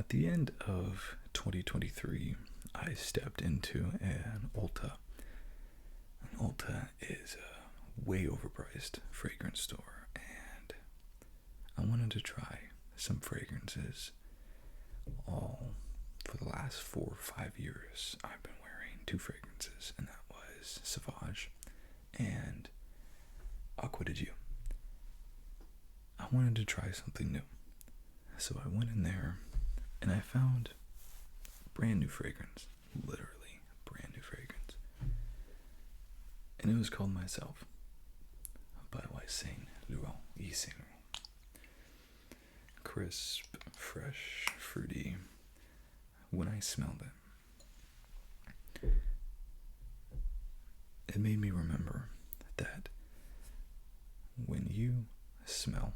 At the end of 2023, I stepped into an Ulta. An Ulta is a way overpriced fragrance store, and I wanted to try some fragrances. All for the last 4 or 5 years, I've been wearing two fragrances, and that was Sauvage and Acqua di Gio. I wanted to try something new, so I went in there and I found brand new fragrance, literally brand new fragrance, and it was called Myself by White Saint Laurent Yves Saint Laurent. Crisp, fresh, fruity. When I smelled it, it made me remember that when you smell,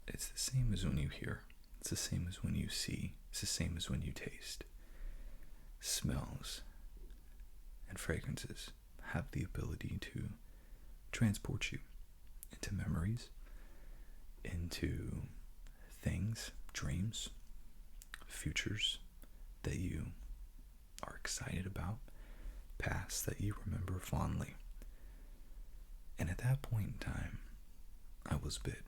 it's the same as when you hear. It's the same as when you see. It's the same as when you taste. Smells and fragrances have the ability to transport you into memories, into things, dreams, futures that you are excited about, past that you remember fondly. And at that point in time, I was bit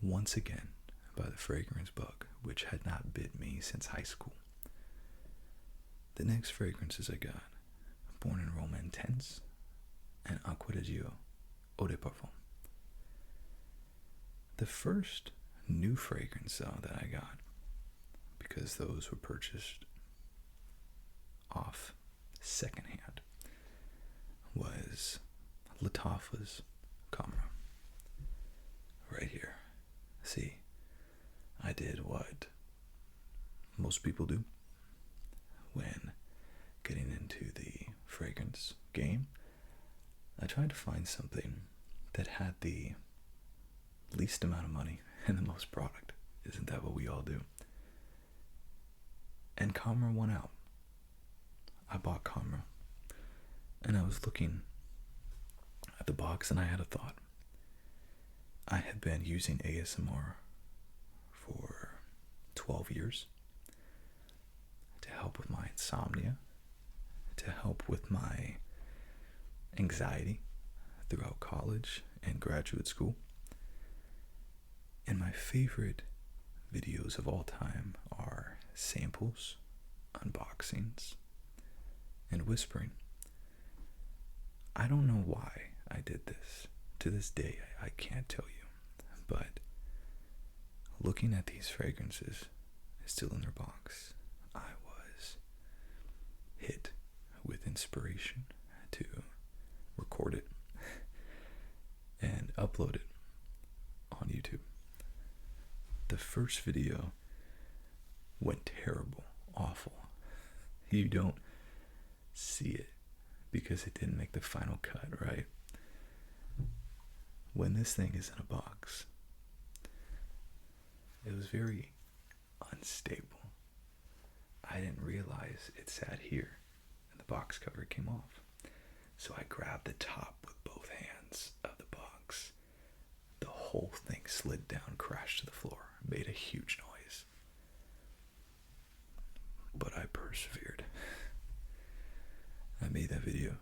once again by the fragrance bug, which had not bit me since high school. The next fragrances I got, Born in Rome Intense and Acqua di Gio Eau de Parfum. The first new fragrance though that I got, because those were purchased off secondhand, was Lattafa's Camera. Right here. See, I did what most people do when getting into the fragrance game. I tried to find something that had the least amount of money and the most product. Isn't that what we all do? And Camera won out. I bought Camera, and I was looking at the box and I had a thought. I had been using ASMR for 12 years to help with my insomnia, to help with my anxiety throughout college and graduate school. And my favorite videos of all time are samples, unboxings, and whispering. I don't know why I did this. To this day, I can't tell you. But looking at these fragrances still in their box, I was hit with inspiration to record it and upload it on YouTube. The first video went terrible, awful. You don't see it because it didn't make the final cut, right? When this thing is in a box, it was very unstable. I didn't realize it sat here and the box cover came off. So I grabbed the top with both hands of the box. The whole thing slid down, crashed to the floor, made a huge noise. But I persevered. I made that video.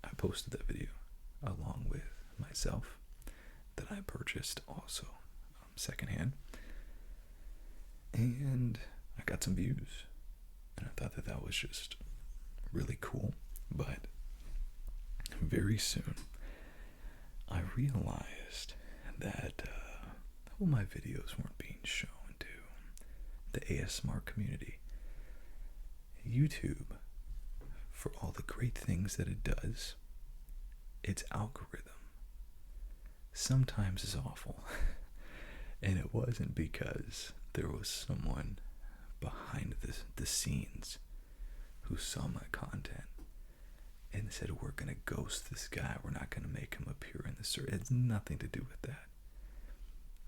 I posted that video along with Myself that I purchased also secondhand. And I got some views. And I thought that that was just really cool. But very soon, I realized that all my videos weren't being shown to the ASMR community. YouTube, for all the great things that it does, its algorithm sometimes is awful. And it wasn't because there was someone behind the scenes who saw my content and said, we're going to ghost this guy, we're not going to make him appear in the search. It has nothing to do with that.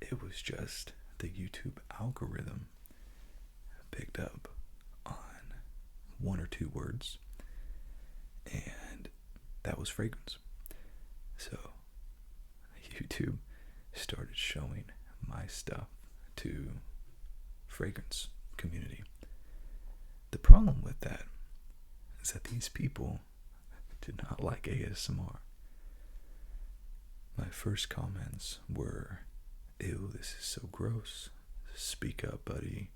It was just the YouTube algorithm picked up on one or two words, and that was fragrance. So YouTube started showing my stuff to fragrance community. The problem with that is that these people did not like ASMR. My first comments were, "Ew, this is so gross. Speak up, buddy.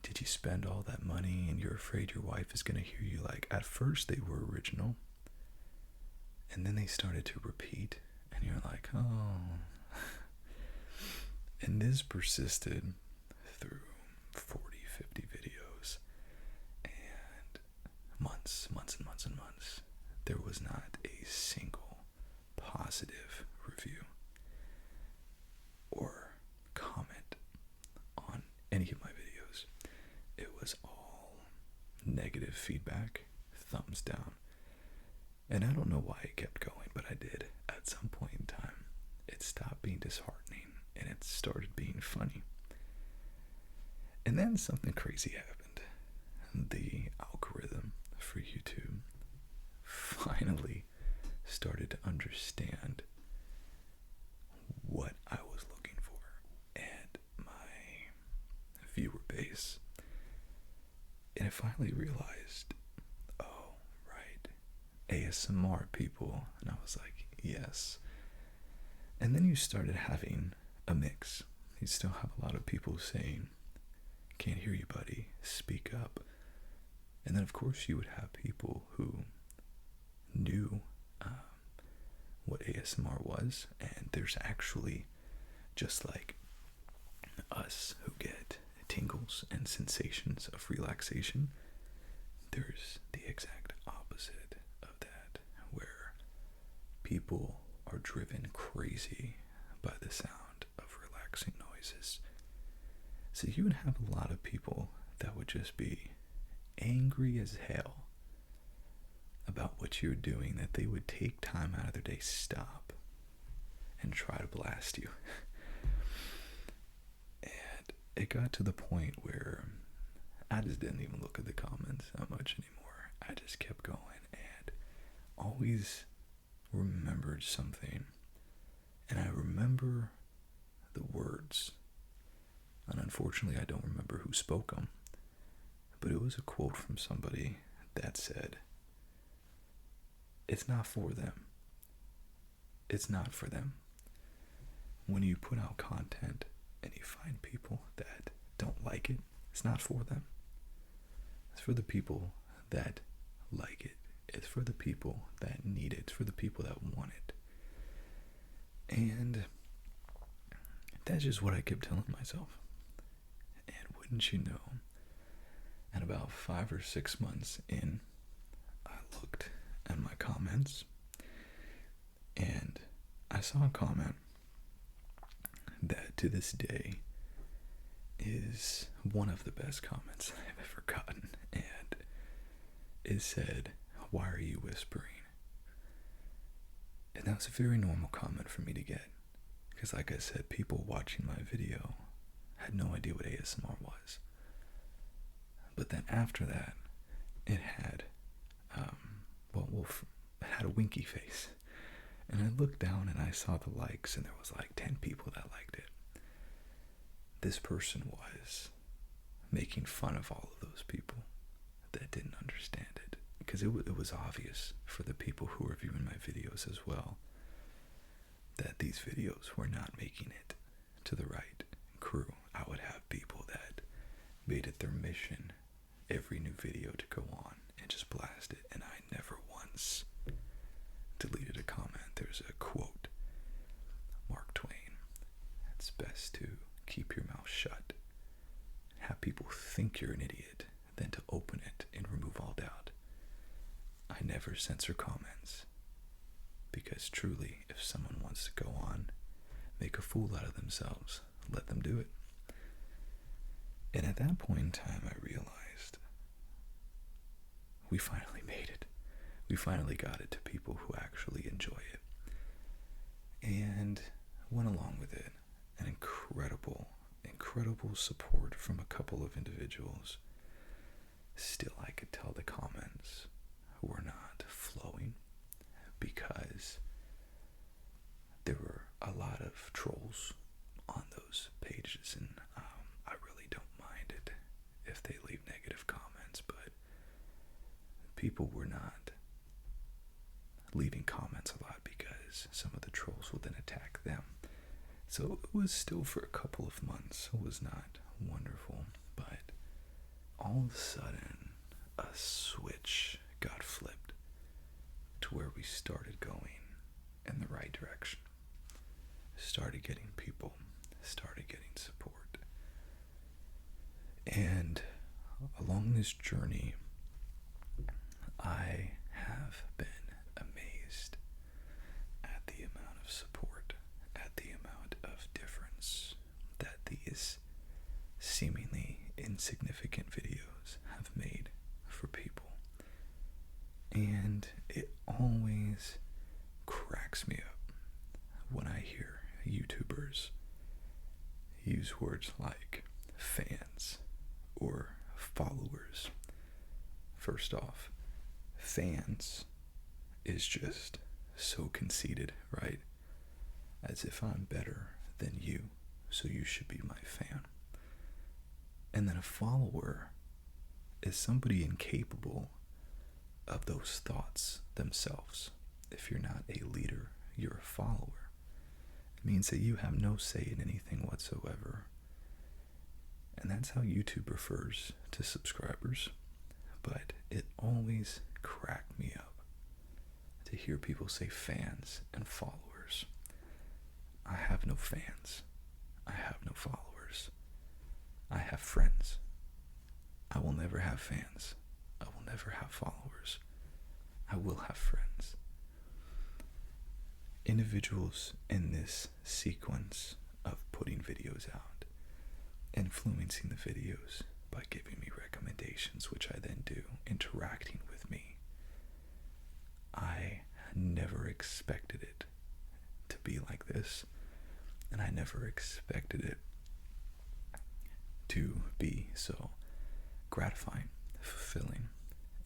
Did you spend all that money and you're afraid your wife is going to hear you?" Like, at first they were original, and then they started to repeat, and you're like, oh. And this persisted through 40, 50 videos, and months and months and months. There was not a single positive review or comment on any of my videos. It was all negative feedback, thumbs down. And I don't know why it kept going, but I did. At some point in time, it stopped being disheartening and it started being funny. And then something crazy happened. The algorithm for YouTube finally started to understand what I was looking for and my viewer base. And it finally realized, oh, right, ASMR people. And I was like, yes. And then you started having a mix. You still have a lot of people saying, "Can't hear you, buddy. Speak up." And then, of course, you would have people who knew what ASMR was. And there's actually, just like us who get tingles and sensations of relaxation, there's the exact opposite of that, where people are driven crazy by the sound of relaxing noises. So you would have a lot of people that would just be angry as hell about what you're doing, that they would take time out of their day, stop, and try to blast you. And it got to the point where I just didn't even look at the comments that much anymore. I just kept going and always remembered something. And I remember the words. And unfortunately, I don't remember who spoke them. But it was a quote from somebody that said, "It's not for them. It's not for them." When you put out content and you find people that don't like it, it's not for them. It's for the people that like it. It's for the people that need it. It's for the people that want it. And that's just what I kept telling myself. And wouldn't you know, at about 5 or 6 months in, I looked at my comments and I saw a comment that to this day is one of the best comments I've ever gotten. And it said, "Why are you whispering?" And that was a very normal comment for me to get. Because like I said, people watching my video had no idea what ASMR was. But then after that, it had, it had a winky face. And I looked down and I saw the likes, and there was like 10 people that liked it. This person was making fun of all of those people that didn't understand it. Because it was obvious for the people who were viewing my videos as well that these videos were not making it to the right crew. I would have people that made it their mission every new video to go on and just blast it, and I never once deleted a comment. There's a quote, Mark Twain: "It's best to keep your mouth shut, have people think you're an idiot, than to open it and remove all doubt." I never censor comments, because truly, if someone wants to go on, make a fool out of themselves, let them do it. And at that point in time, I realized we finally made it. We finally got it to people who actually enjoy it. And went along with it. An incredible support from a couple of individuals. Still, I could tell the comments were not flowing because there were a lot of trolls on those pages, and I really don't mind it. people were not leaving comments a lot because some of the trolls will then attack them. So it was still for a couple of months. It was not wonderful, but all of a sudden, a switch got flipped to where we started going in the right direction. Started getting people, started getting support. And along this journey, I have been amazed at the amount of support, at the amount of difference that these seemingly insignificant videos have made for people. And it always cracks me up when I hear YouTubers use words like fans or followers. First off, fans is just so conceited, right? As if I'm better than you, so you should be my fan. And then a follower is somebody incapable of those thoughts themselves. If you're not a leader, you're a follower. It means that you have no say in anything whatsoever. And that's how YouTube refers to subscribers. But it always cracked me up to hear people say fans and followers. I have no fans. I have no followers. I have friends. I will never have fans. I will never have followers. I will have friends. Individuals in this sequence of putting videos out, influencing the videos by giving me recommendations, which I then do, interacting with me. I never expected it to be like this, and I never expected it to be so gratifying, fulfilling,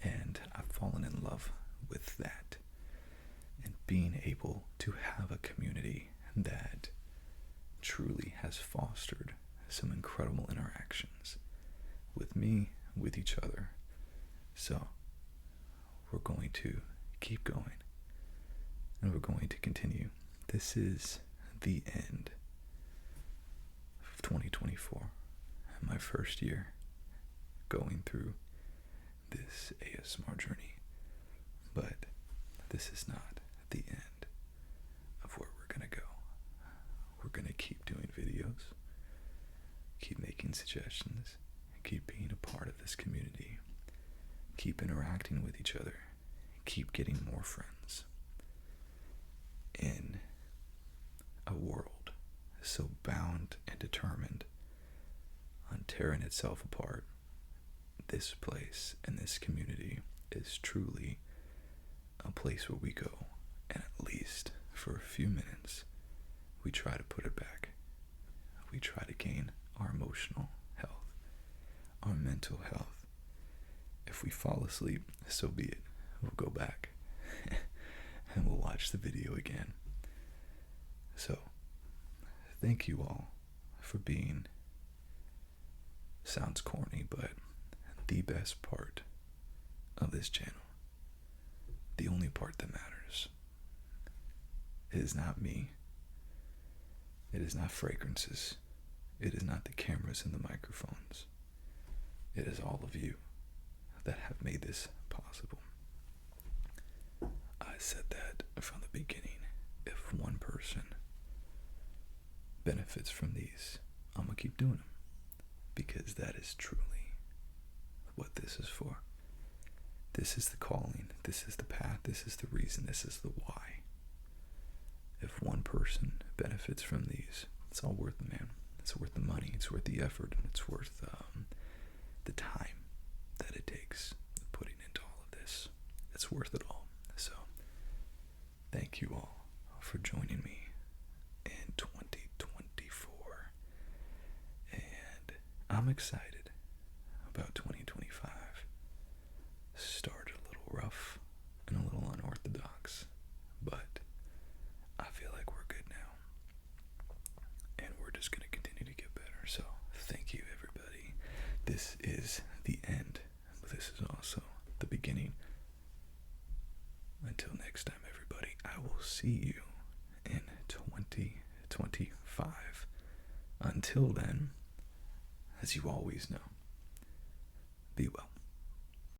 and I've fallen in love with that. And being able to have a community that truly has fostered some incredible interactions with me, with each other. So we're going to keep going, and we're going to continue. This is the end of 2024, my first year going through this ASMR journey. But this is not the end of where we're going to go. We're going to keep doing videos, keep making suggestions, keep being a part of this community, keep interacting with each other, keep getting more friends. In a world so bound and determined on tearing itself apart, this place and this community is truly a place where we go, and at least for a few minutes, we try to put it back. We try to gain our emotional health, our mental health. If we fall asleep, so be it. We'll go back and we'll watch the video again. So, thank you all for being, sounds corny, but the best part of this channel. The only part that matters. It is not me. It is not fragrances. It is not the cameras and the microphones. It is all of you that have made this possible. I said that from the beginning. If one person benefits from these, I'm going to keep doing them. Because that is truly what this is for. This is the calling. This is the path. This is the reason. This is the why. If one person benefits from these, it's all worth it, man. It's worth the money. It's worth the effort. And it's worth the time that it takes putting into all of this. It's worth it all. So, thank you all for joining me in 2024. And I'm excited about 2025. Started a little rough and a little unorthodox, but I feel like we're good now. And we're just going to continue to get better. So, thank you, everybody. This is the end, but this is also the beginning until next time, everybody, I will see you in 2025. Until then, as you always know, be well.